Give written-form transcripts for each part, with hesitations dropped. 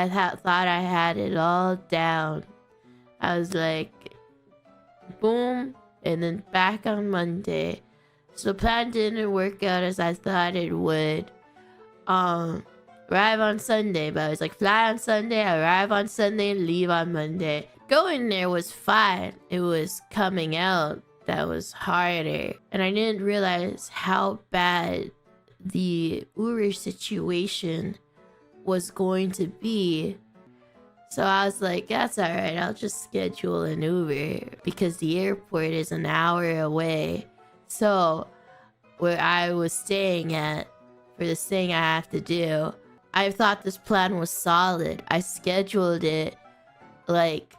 thought I had it all down. I was like, boom, and then back on Monday. So the plan didn't work out as I thought it would. Arrive on Sunday, but I was like, fly on Sunday, arrive on Sunday, and leave on Monday. Going there was fine. It was coming out that was harder. And I didn't realize how bad the Uber situation was going to be. So I was like, that's alright, I'll just schedule an Uber because the airport is an hour away. So where I was staying at for this thing I have to do, I thought this plan was solid. I scheduled it like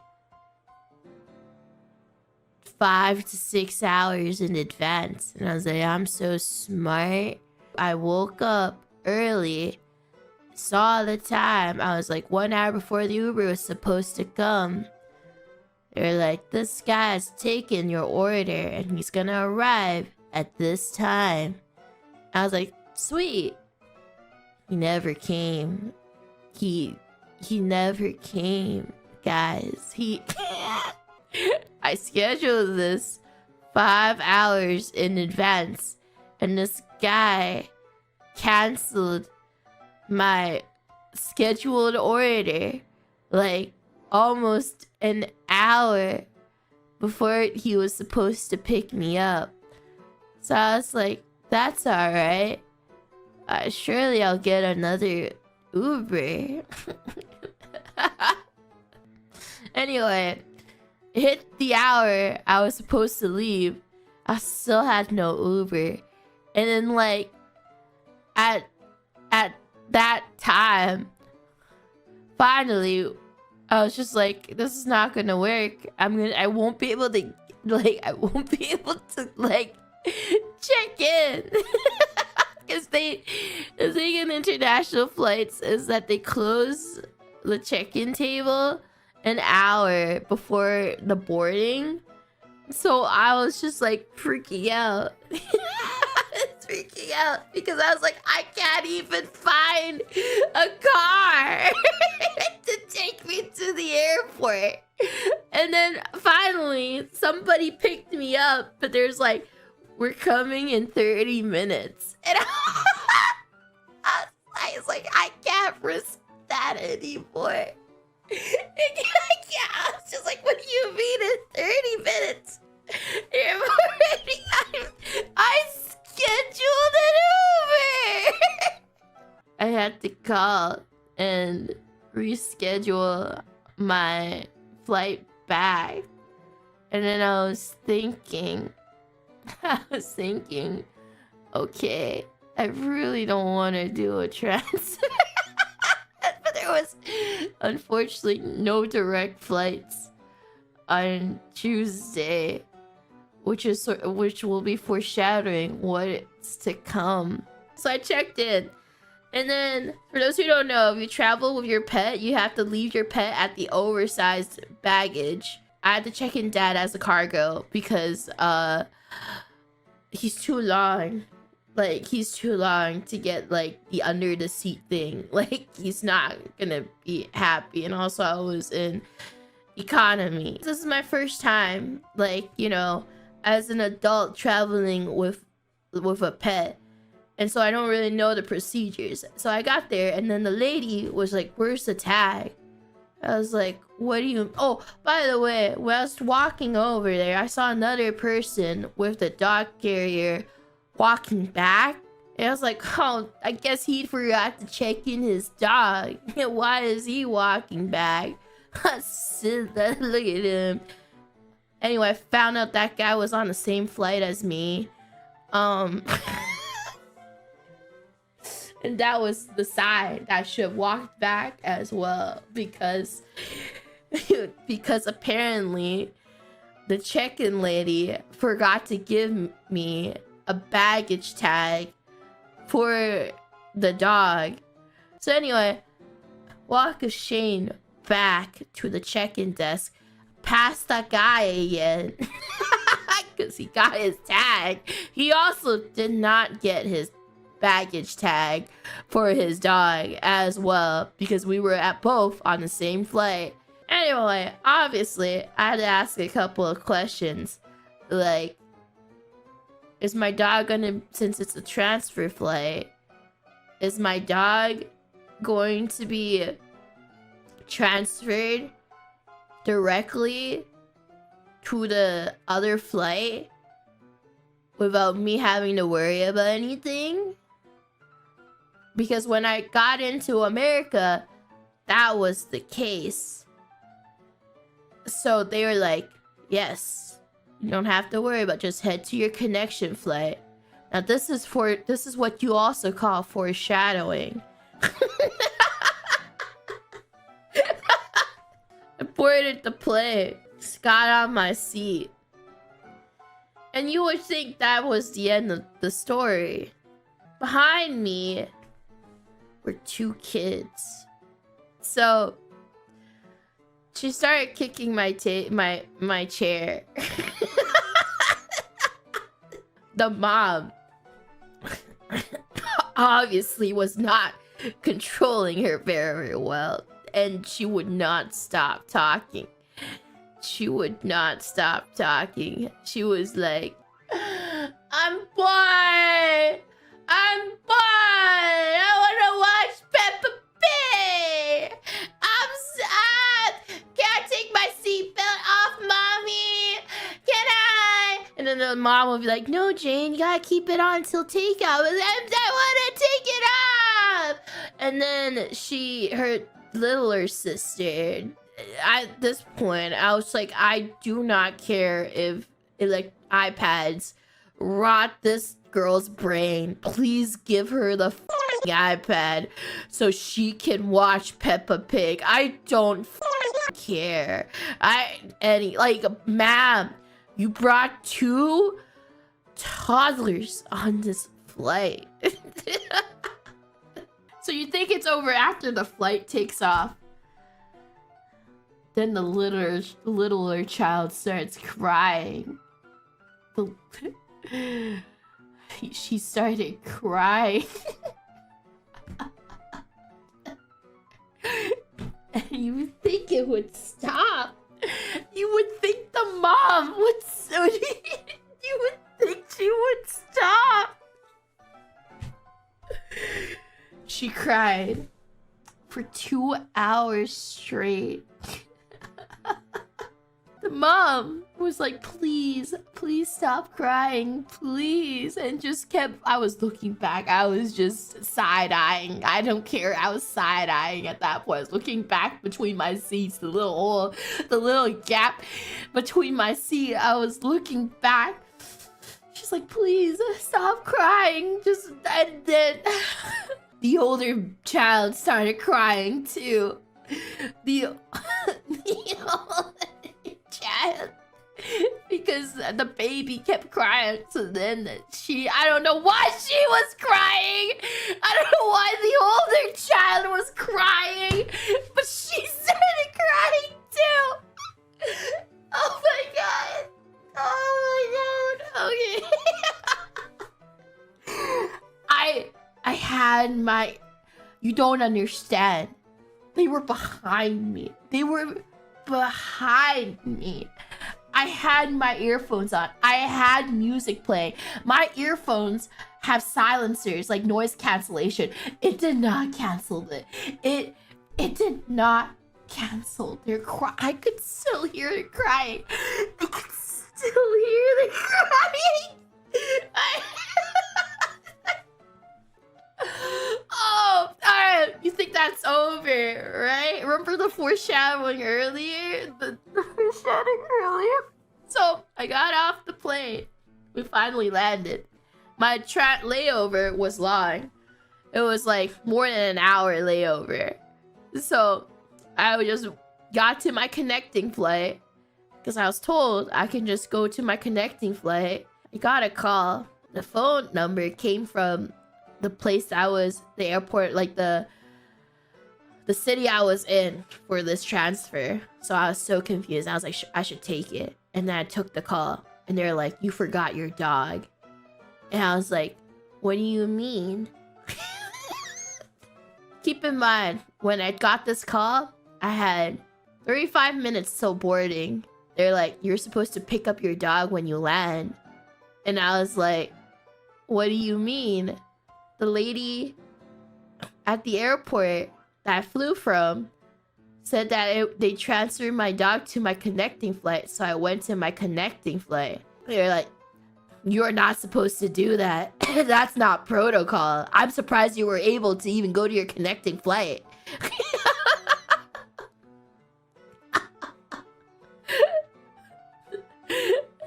5 to 6 hours in advance. And I was like, I'm so smart. I woke up early, saw the time. I was like 1 hour before the Uber was supposed to come. They're like, this guy's taken your order and he's gonna arrive at this time. I was like, sweet. He never came. He never came, guys. I scheduled this 5 hours in advance, and this guy canceled my scheduled order like almost an hour before he was supposed to pick me up. So I was like, that's alright. Surely I'll get another Uber. Anyway, hit the hour I was supposed to leave. I still had no Uber. And then like at that time, finally, I was just like, this is not gonna work. I won't be able to check in. Because the thing in international flights is that they close the check-in table an hour before the boarding. So I was just like freaking out. Freaking out because I was like, I can't even find a car to take me to the airport. And then finally somebody picked me up, but there's like, we're coming in 30 minutes. And I was like, I can't risk that anymore. I was just like, what do you mean in 30 minutes? I scheduled an Uber. I had to call and reschedule my flight back. And then I was thinking, okay, I really don't want to do a transfer. But there was unfortunately no direct flights on Tuesday, which will be foreshadowing what's to come. So I checked in. And then, for those who don't know, if you travel with your pet, you have to leave your pet at the oversized baggage. I had to check in Dad as a cargo because he's too long. Like, he's too long to get, like, the under the seat thing. Like, he's not gonna be happy. And also, I was in economy. This is my first time, like, you know, as an adult traveling with a pet. And so I don't really know the procedures. So I got there and then the lady was like, where's the tag? I was like, what do you... Oh, by the way, when I was walking over there, I saw another person with the dog carrier walking back. And I was like, oh, I guess he forgot to check in his dog. Why is he walking back? Look at him. Anyway, I found out that guy was on the same flight as me. And that was the sign that I should have walked back as well, because apparently the check-in lady forgot to give me a baggage tag for the dog. So anyway, walk of shame back to the check-in desk, past that guy again, because he got his tag. He also did not get his baggage tag for his dog as well, because we were at both on the same flight. Anyway, obviously, I had to ask a couple of questions. Like, is my dog gonna, since it's a transfer flight, is my dog going to be transferred directly to the other flight without me having to worry about anything? Because when I got into America, that was the case. So they were like, yes, you don't have to worry about, just head to your connection flight. Now this is what you also call foreshadowing. I boarded the plane, just got on my seat. And you would think that was the end of the story. Behind me were 2 kids. So she started kicking my chair. The mom obviously was not controlling her very well, and she would not stop talking. She would not stop talking. She was like, I'm bored. I'm bored. I want to watch Peppa Pig. I'm sad. Can I take my seatbelt off, mommy? Can I? And then the mom would be like, no, Jane, you gotta keep it on until takeout. I want to take it off. And then her littler sister, at this point, I was like, I do not care if like iPads rot this girl's brain. Please give her the iPad so she can watch Peppa Pig. I don't care. Ma'am, you brought 2 toddlers on this flight. So you think it's over after the flight takes off. Then the littler child starts crying. She started crying. And you would think it would stop. You would think the mom would... You would think she would stop. She cried for 2 hours straight. The mom was like, please stop crying, please. And just kept, I was looking back. I was just side-eyeing. I don't care. I was side-eyeing at that point. I was looking back between my seats, the little hole, the little gap between my seat. I was looking back. She's like, please stop crying. And then the older child started crying too. The older child, because the baby kept crying. So then I don't know why she was crying. I don't know why the older child was crying, but she started crying too. Oh my god. Oh my god. Okay. I had my... You don't understand. They were behind me. They were behind me. I had my earphones on. I had music playing. My earphones have silencers, like noise cancellation. It did not cancel it. It did not cancel their cry. I could still hear it crying. I could still hear the crying. Oh, alright. You think that's over, right? Remember the foreshadowing earlier? The foreshadowing earlier? So, I got off the plane. We finally landed. My layover was long. It was like more than an hour layover. So, I just got to my connecting flight because I was told I can just go to my connecting flight. I got a call. The phone number came from the place I was, the airport, like the city I was in for this transfer. So I was so confused. I was like, I should take it. And then I took the call and they're like, you forgot your dog. And I was like, what do you mean? keep in mind, when I got this call, I had 35 minutes till boarding. They're like, you're supposed to pick up your dog when you land. And I was like, what do you mean? The lady at the airport that I flew from said that they transferred my dog to my connecting flight. So I went to my connecting flight. They're like, you're not supposed to do that. That's not protocol. I'm surprised you were able to even go to your connecting flight.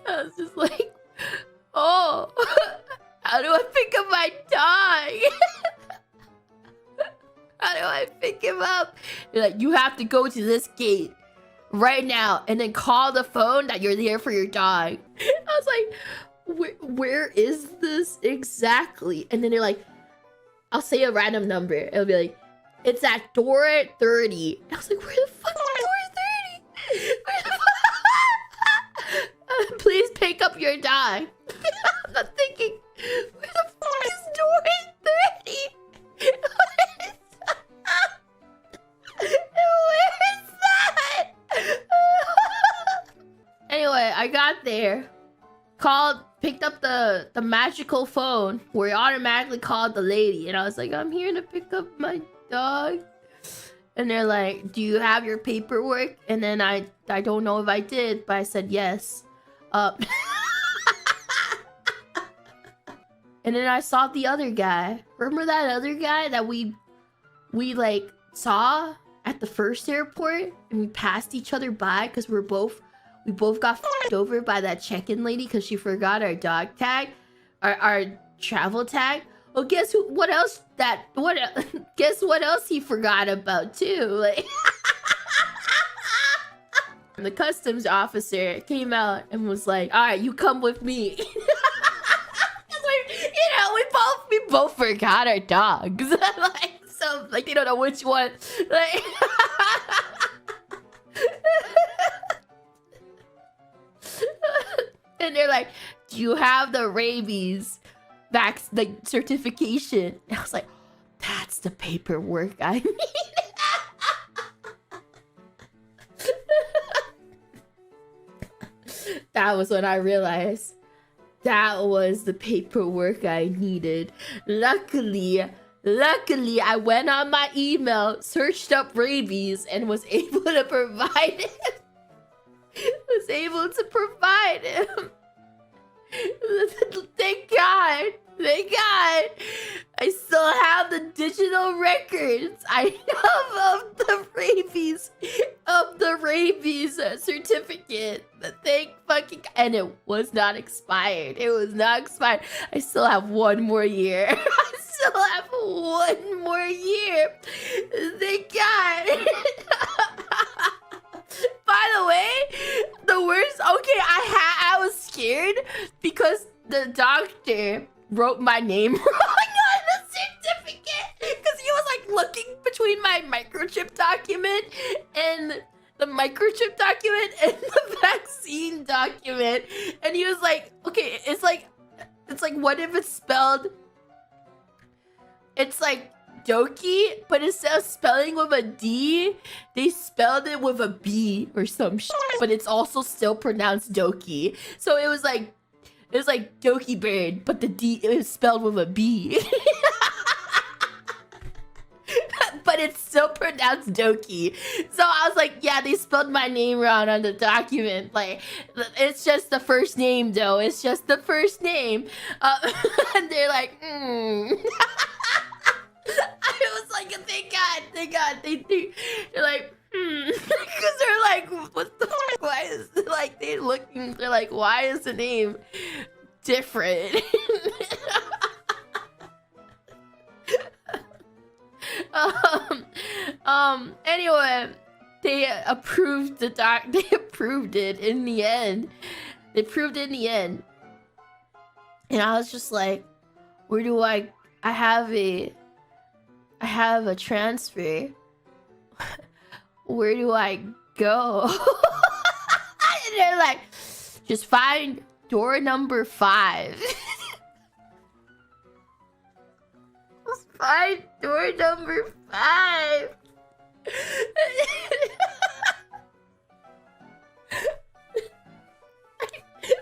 I was just like, oh, how do I pick up my dog? How do I pick him up? They're like, you have to go to this gate right now and then call the phone that you're there for your dog. I was like, where is this exactly? And then they're like, I'll say a random number. It'll be like, it's at door 30. And I was like, where the fuck is door 30? Where the fuck? Please pick up your dog. I'm not thinking, where the fuck is door 30? Where is that? Anyway, I got there, picked up the magical phone where it automatically called the lady, and I was like, I'm here to pick up my dog. And they're like, do you have your paperwork? And then I don't know if I did, but I said yes. And then I saw the other guy. Remember that other guy that we like saw at the first airport, and we passed each other by because we both got f***ed over by that check-in lady because she forgot our dog tag, our travel tag. Well, guess what else he forgot about too? Like, the customs officer came out and was like, all right, you come with me. Like, you know, we both forgot our dogs. Like, so, like, they don't know which one. Like, and they're like, do you have the rabies certification? And I was like, that's the paperwork I need. That was when I realized that was the paperwork I needed. Luckily, I went on my email, searched up rabies, and was able to provide him. Thank God. I still have the digital records. I have of the rabies certificate. Thank fucking, and it was not expired. I still have one more year. Thank God. By the way, the worst. Okay, I was scared because the doctor wrote my name wrong on the certificate because he was like looking between my microchip document and the vaccine document, and he was like, okay, it's like what if it's spelled, it's like Doki, but instead of spelling with a D, they spelled it with a B or some shit, but it's also still pronounced Doki. So it was like Dokibird, but the D, it was spelled with a B. But it's still pronounced Doki. So I was like, yeah, they spelled my name wrong on the document. Like, it's just the first name, though. It's just the first name. And they're like, I was like, thank God. They're like, because they're like, what the fuck? Why is, like, they're like, why is the name different? Anyway, they approved it in the end. And I was just like, where do I have a transfer. Where do I go? And they're like, just find door number 5. Find door number 5.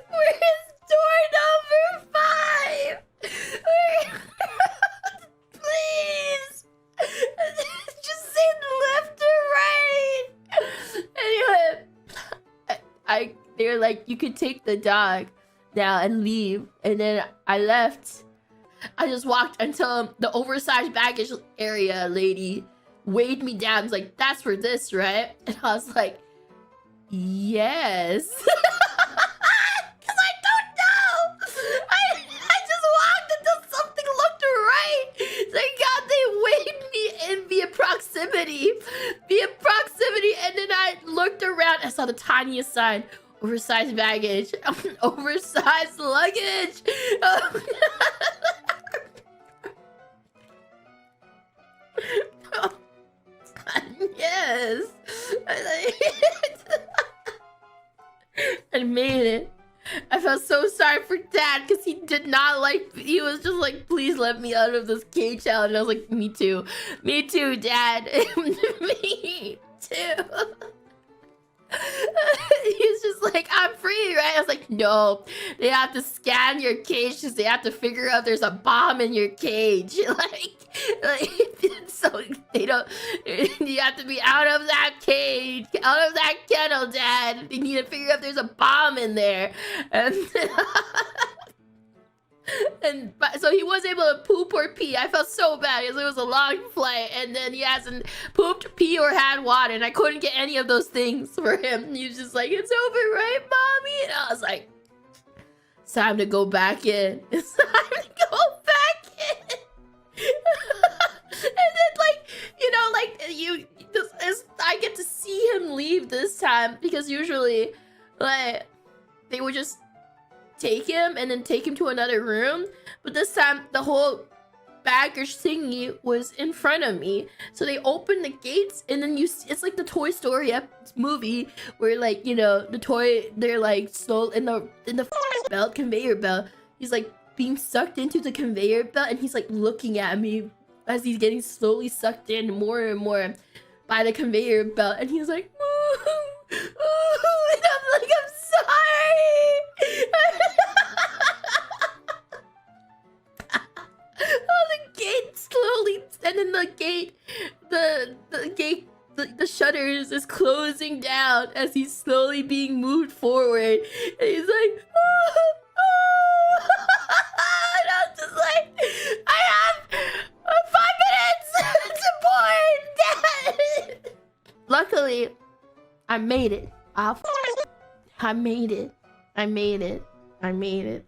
Where is door number 5? Please. Just say left or right. Anyway, they were like, you could take the dog now and leave. And then I left. I just walked until the oversized baggage area lady weighed me down. Was like, that's for this, right? And I was like, yes. Because I don't know. I just walked until something looked right. Thank God they weighed me in via proximity. And then I looked around. I saw the tiniest sign. Oversized baggage. Oversized luggage. Yes. I made it. I felt so sorry for Dad because he did not like. He was just like, please let me out of this cage challenge. And I was like, me too. Me too, Dad. Me too. He's just like, I'm free, right? I was like, no, they have to scan your cage because they have to figure out there's a bomb in your cage. like so they don't. You have to be out of that cage, out of that kennel, Dad. They need to figure out if there's a bomb in there, and so he was able to poop or pee. I felt so bad because it was a long flight, and then he hasn't pooped, pee, or had water, and I couldn't get any of those things for him. He was just like, it's over, right, Mommy? And I was like, it's time to go back in. It's time to go back in. And then, like, you know, like, I get to see him leave this time, because usually, like, they would just take him and then take him to another room, but this time the whole baggage thingy was in front of me. So they open the gates, and then it's like the Toy Story movie where, like, you know, they're like slow in the belt, conveyor belt. He's like being sucked into the conveyor belt, and he's like looking at me as he's getting slowly sucked in more and more by the conveyor belt, and he's like, ooh, ooh, and I'm like, I'm sorry. Oh, the gate slowly, and then the shutters is closing down as he's slowly being moved forward, and he's like, oh, oh. And I'm just like, I have 5 minutes to board, Dad. Luckily, I made it. I made it.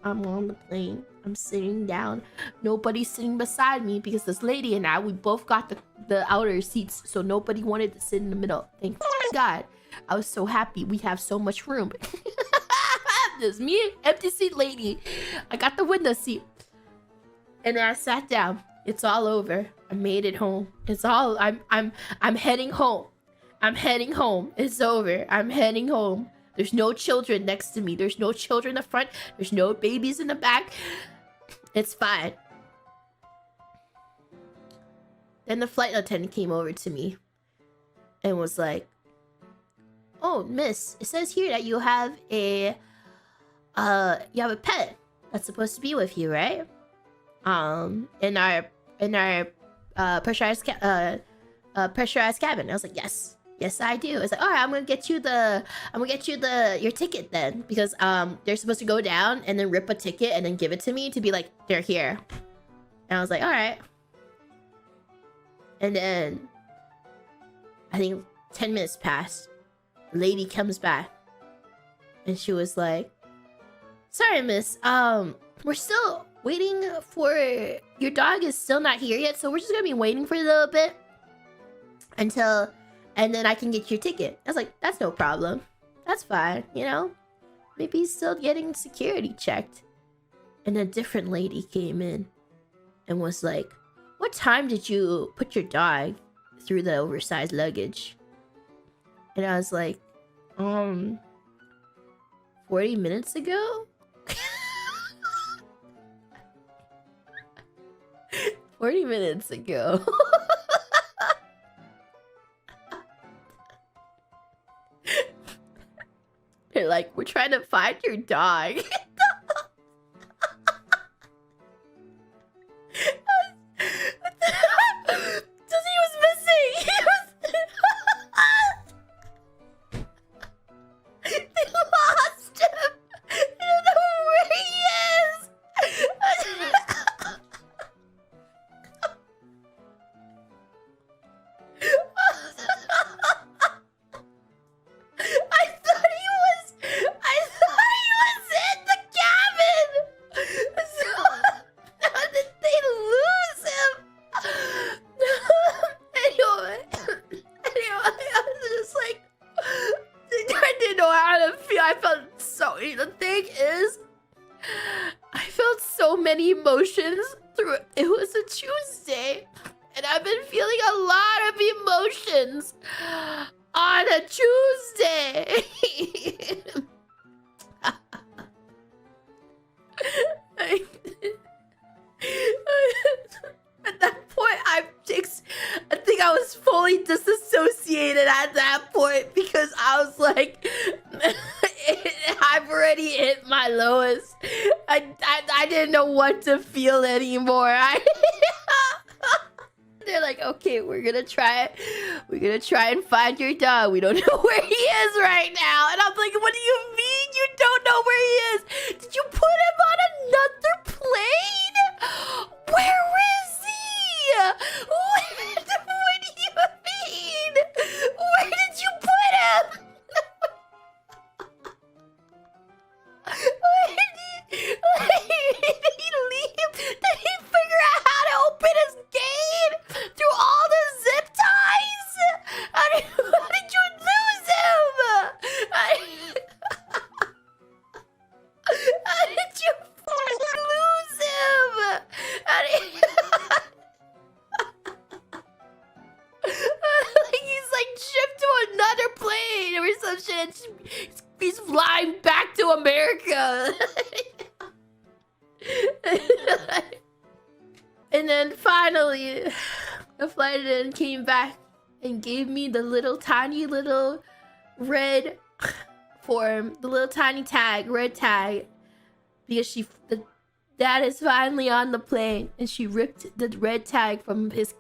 I'm on the plane. I'm sitting down. Nobody's sitting beside me because this lady and I, we both got the outer seats, so nobody wanted to sit in the middle. Thank God. I was so happy. We have so much room. There's me, empty seat lady. I got the window seat. And then I sat down. It's all over. I made it home. It's all I'm heading home. I'm heading home. It's over. I'm heading home. There's no children next to me. There's no children in the front. There's no babies in the back. It's fine. Then the flight attendant came over to me and was like, oh, miss, it says here that you have a pet that's supposed to be with you, right? In our pressurized cabin. I was like, yes, I do. It's like, all right, I'm gonna get you your ticket then, because they're supposed to go down and then rip a ticket and then give it to me to be like, they're here. And I was like, all right. And then I think 10 minutes passed. The lady comes back and she was like, sorry, miss, we're still waiting for your dog is still not here yet, so we're just gonna be waiting for a little bit until, and then I can get your ticket. I was like, that's no problem. That's fine, you know? Maybe he's still getting security checked. And a different lady came in and was like, what time did you put your dog through the oversized luggage? And I was like, 40 minutes ago? 40 minutes ago. They're like, we're trying to find your dog. He was missing. They lost him. I don't know where he is. I thought he was in the cabin. So how did they lose him? Anyway, I was just like, I didn't know how to feel. I felt so. The thing is, I felt so many emotions through it. It was a Tuesday, and I've been feeling a lot of emotions on a Tuesday. At that point, I think I was fully disassociated at that point because I was like, I've already hit my lowest. I didn't know what to feel anymore. They're like, okay, we're gonna try and find your dog. We don't know where he is right now. And I'm like, what do you mean you don't know where he is? Did you put him on another plane? Where is he? What do you mean? Where did you put him? Did he leave? Did he figure out how to open his gate through all the zip ties? How did you lose him? How did you lose him? He's like shipped to another plane or some shit. He's flying back to America. And then finally, the flight attendant came back and gave me the little tiny little red form, the little tiny tag, red tag, because the dad is finally on the plane, and she ripped the red tag from his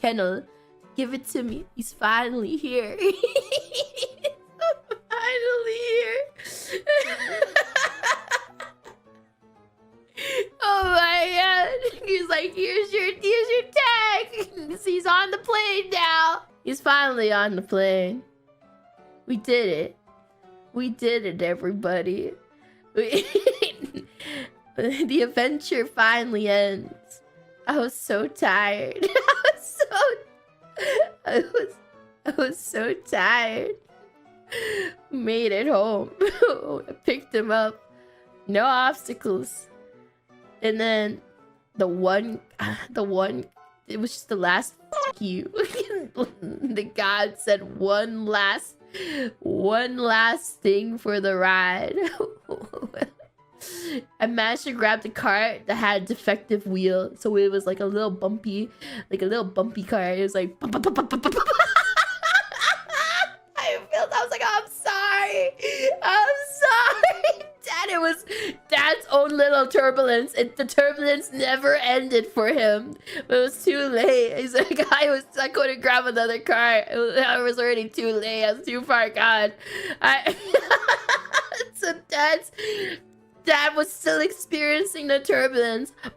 kennel to give it to me. He's finally here. He's finally here. Oh my god. He's like, here's your tag. He's on the plane now. He's finally on the plane. We did it. We did it, everybody. The adventure finally ends. I was so tired. I was so tired. Made it home. I picked him up. No obstacles. And then the one, it was just the last fuck you. The god said one last thing for the ride. I managed to grab the cart that had a defective wheel, so it was like a little bumpy cart. It was like I was like, oh, I'm sorry. Dad, it was Dad's own little turbulence. The turbulence never ended for him. But it was too late. He's like, I couldn't grab another car. I was already too late. I was too far gone. So Dad was still experiencing the turbulence. I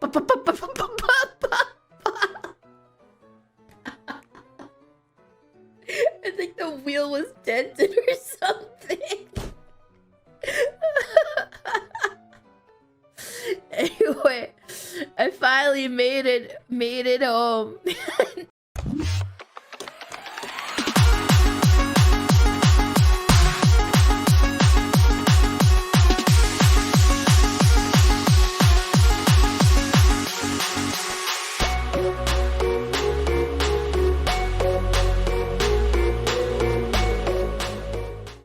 think the wheel was dented or something. Anyway, I finally made it home.